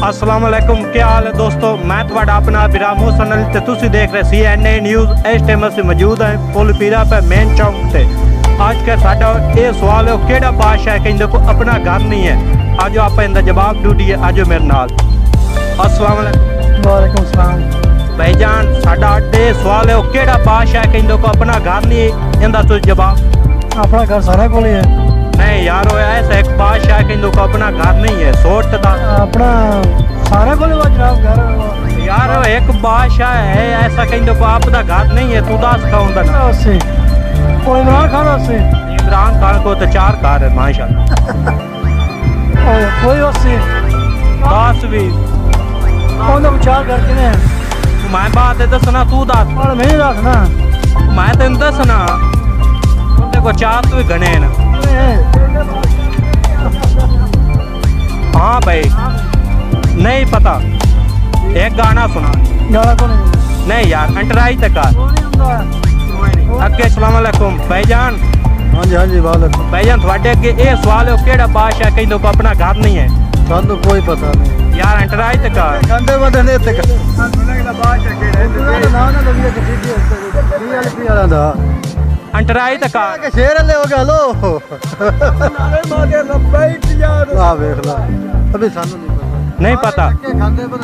अस्सलाम वालेकुम, क्या हाल है दोस्तों। मैं ਤੁਹਾਡਾ अपना बिरामो सनल ਤੇ ਤੁਸੀਂ देख रहे CNA न्यूज़। इस टाइम ਅਸੀਂ मौजूद हैं पुल पीरा पे मेन चौक पे। आज का साडा ये सवाल है केड़ा बादशाह है कहंदे को अपना घर नहीं है। आज आप इनका जवाब ढूंढिए, आज मेरे नाल। अस्सलाम वालेकुम। वालेकुम सलाम। भाईजान साडा ये सवाल है केड़ा बादशाह है कहंदे को अपना घर नहीं है, इनका तुझ जवाब। अपना घर सारा को ही है। नहीं यार, ऐसा एक बादशाह कहंदे को अपना घर नहीं है, सोच दा अपना सारे को जनाब घर यार। एक बादशाह है ऐसा कहंदे को आपका घर नहीं है, तू दस कौन दा ना। उससे कोई इमरान खान उससे इमरान खान को तो 4 घर है माशाल्लाह। कोई उससे 10 भी कौन चार घर किने हैं। मैं बात है दसना, तू दस। और मैं रखना मैं तेन दसना उनके को 4 तो भी गने ना। हाँ भाई नहीं पता, एक गाना सुना। गाना को नहीं नहीं यार, अंटराई तक अगे। अस्सलाम वालेकुम भाईजान। हाँ जी हाँ जी वालेकुम। भाईजान थोड़े अगे ये सवाल है केड़ा बादशाह कहंदे को अपना घर नहीं है। सानू कोई पता नहीं यार अंटराई तक कंदे वदे ने तक बादशाह केड़ा ना ना लगी के वाला दा अंटराई तक के शेर ले हो गया लो नारे मागे लब्बैक यार। वाह देख ला अभी सानू नहीं पता।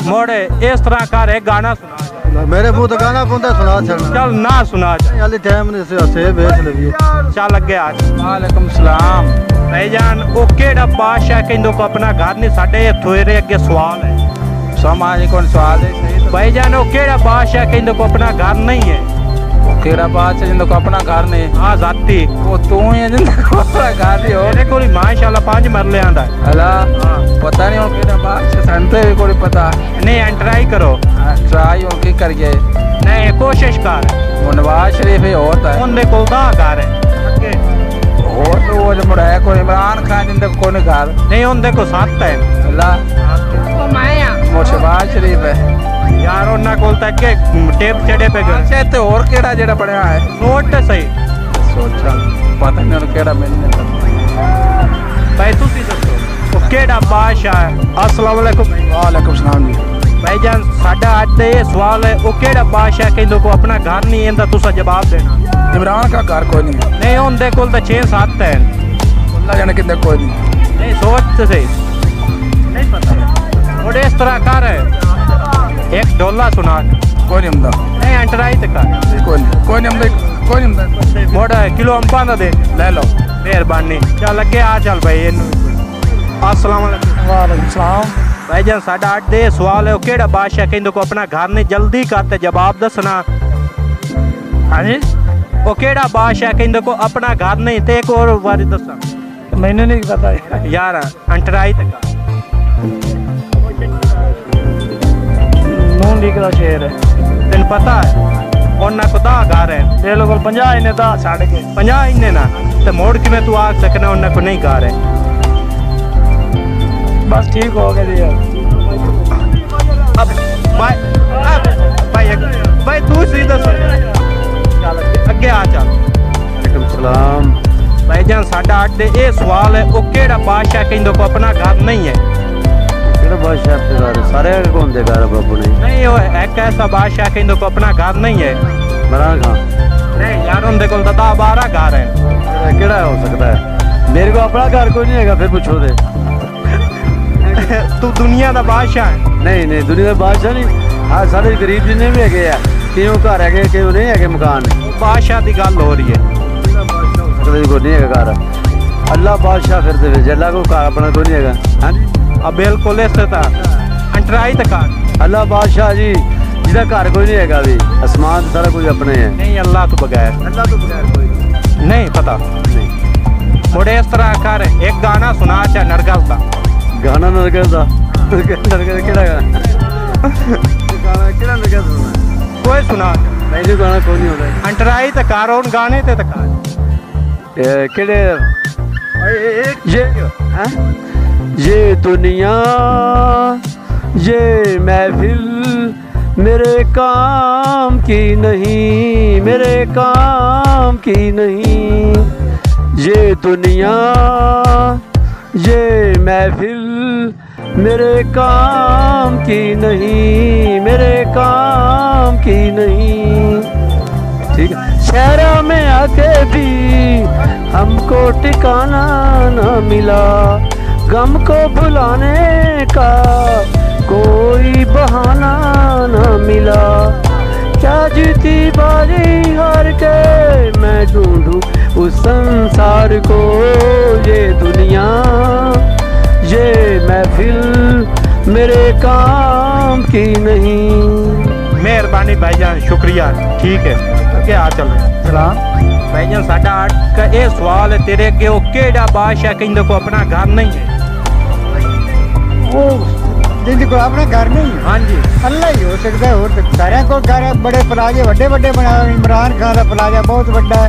मोड़े इस तरह का एक गाना सुना। मेरे मुंह तो गाना कौन सुना चलना। चल ना सुना हाली टाइम नहीं से बेच लेवी। चल अगे आज। वालेकुम सलाम। भाईजान वो केड़ा बादशाह कहंदे को अपना घर नहीं, साडे थोड़े अगे सवाल है। समाज कौन सवाल है सही। भाईजान वो केड़ा बादशाह कहंदे को अपना घर नहीं है। केड़ा बादशाह जिंदे को अपना घर नहीं। हाँ जाती वो तू ही है जिंदे को अपना घर नहीं हो। मेरे को माशाल्लाह 5 मरले आंदा है। अला पता नहीं हो केड़ा बादशाह संते भी कोई पता नहीं ट्राई करो। ट्राई हो की करिए। नहीं कोशिश कर। वो नवाज शरीफ ही होता है उनके को दा घर है अगे। और तो वो जो मुड़ा है कोई इमरान खान जिंदे को कोई घर नहीं उनके को 7 है। अला ओ माया वो शहबाज शरीफ है यार। उन्ना कोल तक के टेप चढ़े पे गए अच्छा ते और केड़ा जेड़ा बनया है नोट सही सोचा पता नहीं और केड़ा मिलने भाई। तुसी दसो वो केड़ा बादशाह है। अस्सलाम वालेकुम। वालेकुम सलाम जी। भाईजान साडा आज ये सवाल है वो केड़ा बादशाह कहंदे को अपना घर नहीं है, इंदा तुसा जवाब देना। इमरान का घर कोई नहीं है। नहीं उनके कोल तो 6-7 है। अल्लाह जाने किंदे कोई नहीं। नहीं सोच तो सही नहीं पता। और इस तरह कर है एक डोला सुना। कोई नहीं हमदा नहीं अंटराई तक कोई नहीं हमदा कोई नहीं हमदा मोड़ा किलो अंबा दा दे ले लो मेहरबानी। चल अगे आ चल भाई। अस्सलाम वालेकुम। वालेकुम सलाम। भाईजान साडा आज ये सवाल है वो केड़ा बादशाह कहंदे को अपना घर नहीं, जल्दी करते जवाब दसना। हाँ जी वो केड़ा बादशाह कहंदे को अपना घर नहीं, ते एक और बारी दसा। मैंने नहीं पता यार अंटराई तक नून लीग का शेर है तेन पता है। उन्ना को दा घर है ये लोग 50 इन्हें दा साढ़े के 50 इन्ने ना ते मोड़ कि मैं तू आ सकना उन्ना को नहीं घर है। बस ठीक हो गया जी यार। अब भाई तू सीधा सुन। चल अगे आ चल। वालेकुम सलाम। भाईजान साडा आज ये सवाल है वो केड़ा बादशाह कहंदे को अपना घर नहीं है। केड़ा बादशाह के घर सारे कौन दे घर बाबू ने नहीं वो एक ऐसा बादशाह कहंदे को अपना घर नहीं है। इमरान खान नहीं यार उनके को 10-12 घर है। केड़ा हो सकता है। मेरे को अपना घर कोई नहीं है। फिर पूछो दे तू दुनिया का बादशाह है। नहीं नहीं दुनिया का बादशाह नहीं। हाँ सारे गरीब जिन्ने भी है क्यों घर है क्यों नहीं है मकान बादशाह की गल हो रही है। को नहीं है घर। अल्लाह बादशाह फिर दे अल्लाह को घर अपना कोई नहीं है। हाँ जी अब बिल्कुल इस अंटराई तक अल्लाह बादशाह जी जिसका घर कोई नहीं है भी आसमान सारा कुछ अपने है। नहीं अल्लाह तो बगैर कोई नहीं पता नहीं। मुड़े इस तरह कर एक गाना सुना चा नरगल का गाना नरगल का नरगल केड़ा गाना केड़ा नरगल सुना कोई सुना मैंने गाना कोई नहीं होता। अंटराई तक कार उन गाने ते तक केड़े ये दुनिया ये महफिल मेरे काम की नहीं मेरे काम की नहीं। ये दुनिया ये महफिल मेरे काम की नहीं, मेरे काम की नहीं। ठीक है। शहरा में आके भी हमको ठिकाना ना मिला, गम को भुलाने का कोई बहाना ना मिला। क्या जीती बाजी हार के मैं ढूंढूं उस संसार को, ये दुनिया ये महफिल मेरे काम की नहीं। मेहरबानी भाईजान, शुक्रिया। ठीक है, क्या चल सलाम भाईजान। साडा आज का ये सवाल है तेरे अगे, वो केड़ा बादशाह कहंदे को अपना घर नहीं है? वो जिंदगी को अपना घर नहीं है। हाँ जी, अल्लाह ही हो सकता है। और सारे को घर है, बड़े प्लाजे वड्डे वड्डे बना। इमरान खान का प्लाजा बहुत बड़ा है,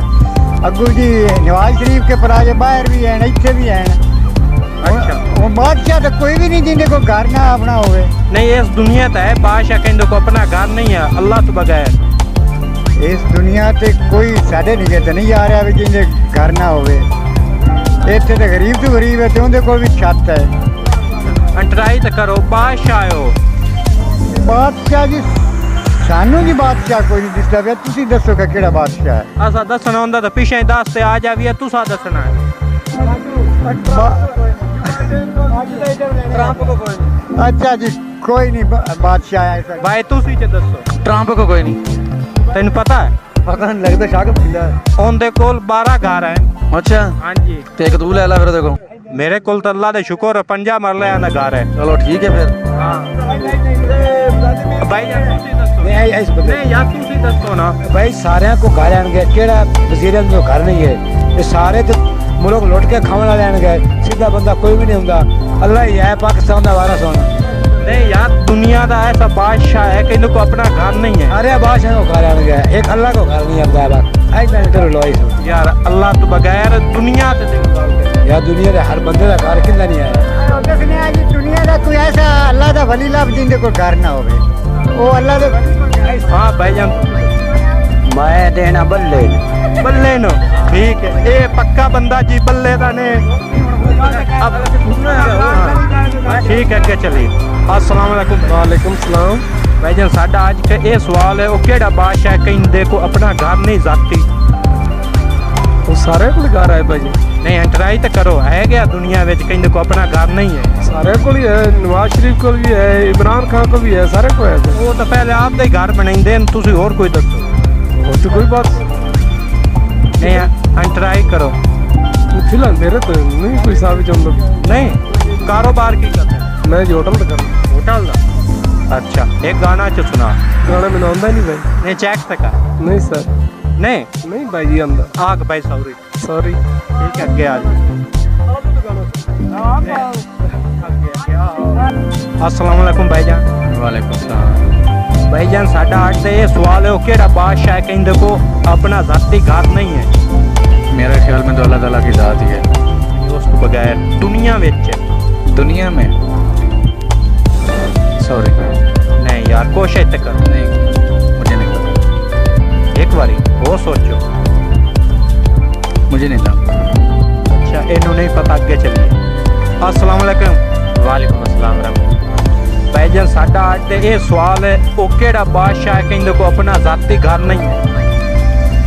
अग्गू जी नवाज शरीफ के प्लाजे बाहर भी हैं, इतने भी हैं। अच्छा। वो बादशाह तो कोई भी नहीं जिंदे को घर ना अपना होवे। नहीं, इस दुनिया तो है बादशाह कहंदे को अपना घर नहीं है अल्लाह तो बगैर। इस दुनिया ते कोई साढ़े निगे तो नहीं आ रहा भी जिंदे घर ना होवे। इतने तो गरीब है, तो उनके कोल भी छत है। अंतराई तो करो, बादशाह हो। बादशाह जी सानू जी बादशाह कोई नहीं दिसदा पिया। तुसी दसो कि केड़ा बादशाह है? असा दसना होंदा तो पिछे दस ते आ जावी, तुसा दसना है। अच्छा जी, कोई नहीं बादशाह है ऐसा। भाई तुसी च दसो। ट्रंप को कोई नहीं। तेन पता है पता नहीं लगता, शाक पींदा है। उनके कोल 12 घर है। अच्छा, हाँ जी। ते एक तू ले ला फिर देखो। मेरे कोल तो अल्लाह दे शुक्र है 50 मरले का घर है। चलो ठीक है फिर। हाँ भाई यार तुसी दसो। नहीं यार तुसी दसो ना। भाई सारे को घर आन गए, केड़ा वजीर जो घर नहीं है। ये सारे तो मुल्क लुट के खाने लैन गए। सीधा बंदा कोई भी नहीं होंदा, अल्लाह ही है पाकिस्तान का वारस होना। नहीं यार, दुनिया का ऐसा बादशाह है कि इनको अपना घर नहीं है। अरे बादशाह को घर आन गया, एक अल्लाह को घर नहीं आता है। बस आई मैं करो लो यार अल्लाह तो बगैर दुनिया से यार, दुनिया के हर बंदे का घर कितना नहीं आया। दुनिया का कोई ऐसा अल्लाह का वली लाभ जिंदे को घर ना होवे, वो अल्लाह के। हाँ भाईजान, मैं देना बल्ले बल्ले नो। ठीक है, ये पक्का बंदा जी बल्ले दा ने। अब ठीक है, क्या चलिए। अस्सलाम वालेकुम। वालेकुम सलाम। भाईजान साडा आज का ये सवाल है, वो केड़ा बादशाह कहंदे को अपना घर नहीं जाती? वो सारे को घर है भाई। नहीं एंटराई तो करो, है क्या दुनिया में कहंदे को अपना घर नहीं है? सारे को ही है, नवाज शरीफ को भी है, इमरान खान को भी है, सारे को है। वो तो पहले आप दे घर बनाइंदे, तुसी और कोई दसो। और तो कोई बात नहीं, एंटराई करो। फिलहाल मेरे तो नहीं कोई साबित चंद। नहीं, कारोबार की करते हैं? मैं जी होटल तो कर। होटल दा। अच्छा, एक गाना च सुना। गाना मैंने आंदा नहीं भाई। नहीं चेक तक नहीं सर, नहीं नहीं भाई जी आंदा। आग भाई सॉरी। सॉरी। ठीक है, आगे आ जाओ। अस्सलाम वालेकुम भाईजान। वालेकुम सलाम। भाईजान साडा आज का ये सवाल है, वो केड़ा बादशाह कहंदे को अपना जाती घर नहीं है? मेरे ख्याल में तो अल्लाह ताला की ज़ात ही है। उसको बगैर दुनिया में दुनिया में सॉरी नहीं यार, कोशिश तो कर। नहीं, मुझे नहीं पता। एक बारी वो सोचो। मुझे नहीं था। अच्छा, इन्हों नहीं पता, आगे चलिए। अस्सलाम वालेकुम। वालेकुम अस्सलाम रहमतुल्लाह। भाईजान साडा आज का ये सवाल है, वो केड़ा बादशाह कहंदे को अपना जाती घर नहीं है?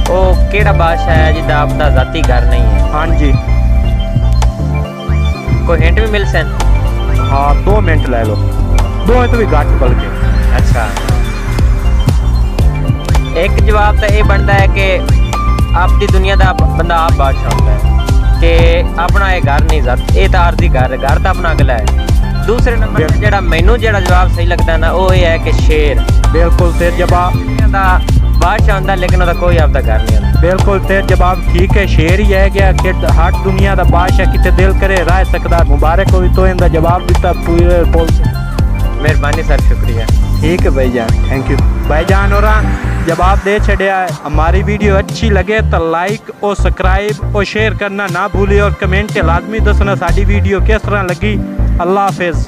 ओ केड़ा बादशाह है जिदा अपना जाती घर नहीं है? हाँ जी। कोई हिंट भी मिल सन? हाँ 2 मिनट ले लो, 2 तो भी घट बल्कि। अच्छा, एक जवाब तो ये बनता है कि आपकी दुनिया का बंदा आप बादशाह होता है कि अपना ये घर नहीं जाता, ये तो आरजी घर तो अपना अगला है। दूसरे नंबर पे जेड़ा मैनू जेड़ा जवाब सही लगता है ना, वो ये है कि शेर। बिल्कुल तेज जवाब। दुनिया का बादशाह होता लेकिन उसका कोई आपका घर नहीं होता। बिल्कुल तेज जवाब। ठीक है, शेर ही है क्या कि हर दुनिया का बादशाह कितने दिल करे रह सकता। मुबारक हो तो इनका जवाब दिता पूरे पोल से। मेहरबानी सर, शुक्रिया। ठीक है भाईजान, थैंक यू भाईजान। और जवाब दे छड़िया है। हमारी वीडियो अच्छी लगे तो लाइक और सब्सक्राइब और शेयर करना ना भूलिए, और कमेंट लाजमी दसना साड़ी वीडियो किस तरह लगी। अल्लाह हाफिज़।